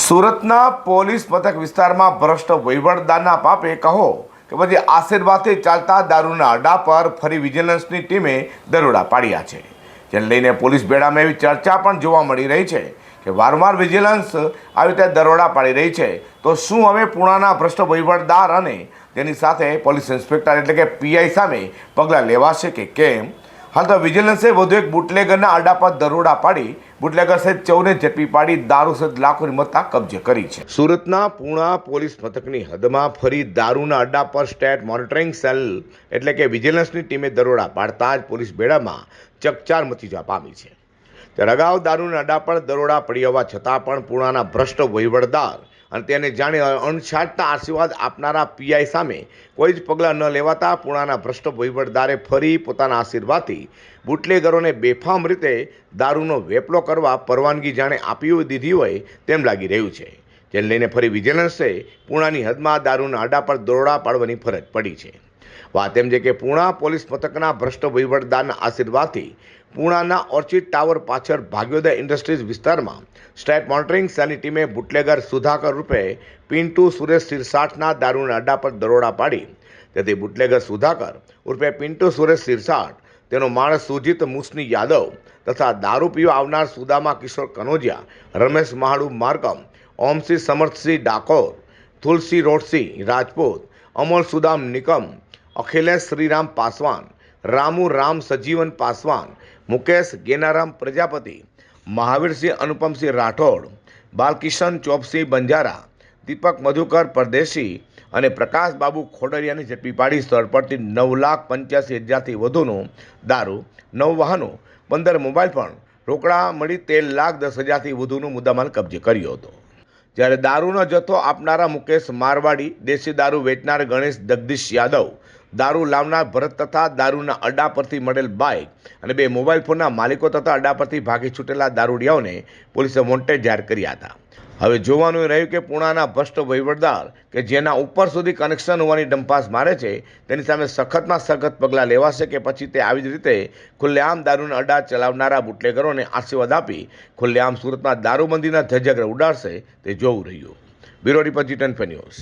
સુરતના પોલીસ મથક વિસ્તારમાં ભ્રષ્ટ વહીવટદારના પાપે કહો કે પછી આશીર્વાદથી ચાલતા દારૂના અડ્ડા પર ફરી વિજિલન્સની ટીમે દરોડા પાડ્યા છે, જેને લઈને પોલીસ બેડામાં એવી ચર્ચા પણ જોવા મળી રહી છે કે વારંવાર વિજિલન્સ આવી રીતે દરોડા પાડી રહી છે. તો શું હવે પૂણાના ભ્રષ્ટ વહીવટદાર અને તેની સાથે પોલીસ ઇન્સ્પેક્ટર એટલે કે પીઆઈ સામે પગલાં લેવાશે કે કેમ? હાલ તો વિજિલન્સે વધુ એક બુટલેગરના અડ્ડા પર દરોડા પાડી બુટલેગર સહિત 14 ઝડપી પાડી દારૂ સહિત લાખોની મત્તા કબજે કરી છે. સુરતના પૂણા પોલીસ મથકની હદમાં ફરી દારૂના અડ્ડા પર સ્ટેટ મોનિટરિંગ સેલ એટલે કે વિજિલન્સની ટીમે દરોડા પાડતા જ પોલીસ બેડામાં ચકચાર મચી જવા પામી છે. ત્યારે અગાઉ દારૂના અડ્ડા પર દરોડા પડી હોવા છતાં પણ પૂણાના ભ્રષ્ટ વહીવટદાર અને તેને જાણે અણછાટતા આશીર્વાદ આપનારા પીઆઈ સામે કોઈ જ પગલાં ન લેવાતા પૂણાના ભ્રષ્ટ વહીવટદારે ફરી પોતાના આશીર્વાદથી બુટલેગરોને બેફામ રીતે દારૂનો વેપલો કરવા પરવાનગી જાણે આપી દીધી હોય તેમ લાગી રહ્યું છે, જેને લઈને ફરી વિજિલન્સે પૂણાની હદમાં દારૂના અડ્ડા પર દરોડા પાડવાની ફરજ પડી છે. વાત એમ છે કે પૂણા પોલીસ મથકના ભ્રષ્ટ વહીવટદારના આશીર્વાદથી પૂણાના ઓર્ચિડ ટાવર પાછળ ભાગ્યોદય ઇન્ડસ્ટ્રીઝ વિસ્તારમાં સ્ટેટ મોનિટરિંગ સેલની ટીમે બુટલેગર સુધાકર રૂપે પિન્ટુ સુરેશ સિરસાટના દારૂના અડ્ડા પર દરોડા પાડી તેથી બુટલેગર સુધાકર ઉર્ફે પિન્ટુ સુરેશ સિરસાટ, તેનો માણસ સુજીત મુસની યાદવ તથા દારૂ પીવા આવનાર સુદામા કિશોર કનોજિયા, રમેશ મહાડુ માર્કમ, ઓમસિંહ સમર્થસિંહ ડાકોર, તુલસી રોડસિંહ રાજપૂત, અમોલ સુદામ નિકમ, અખિલેશ શ્રીરામ પાસવાન, રામુ રામ સજીવન પાસવાન, મુકેશ ગેનારામ પ્રજાપતિ, મહાવીરસિંહ અનુપમસિંહ રાઠોડ, બાલકિશન ચોપસિંહ બંજારા, દીપક મધુકર પરદેશી અને પ્રકાશ બાબુ ખોડરિયાની ઝડપી પાડી સ્થળ પરથી 9,85,000થી વધુનું દારૂ, 9 વાહનો, 15 મોબાઈલ ફોન, રોકડા મળી 13,10,000થી વધુનું મુદ્દામાલ કબજે કર્યો હતો. જ્યારે દારૂનો જથ્થો આપનારા મુકેશ મારવાડી, દેશી દારૂ વેચનાર ગણેશ જગદીશ યાદવ, દારૂ લાવનાર ભરત તથા દારૂના અડ્ડા પરથી મળેલ બાઇક અને 2 મોબાઈલ ફોનના માલિકો તથા અડ્ડા પરથી ભાગી છૂટેલા દારૂડિયાઓને પોલીસે વોન્ટેડ જાહેર કર્યા હતા. હવે જોવાનું રહ્યું કે પૂણાના ભ્રષ્ટ વહીવટદાર કે જેના ઉપર સુધી કનેક્શન હોવાની ડંપાસ મારે છે તેની સામે સખતમાં સખત પગલાં લેવાશે કે પછી તે આવી જ રીતે ખુલ્લેઆમ દારૂના અડ્ડા ચલાવનારા બુટલેગરોને આશીર્વાદ આપી ખુલ્લેઆમ સુરતમાં દારૂબંધીના ધજગરા ઉડાડશે તે જોવું રહ્યું. Bureau report G10 news.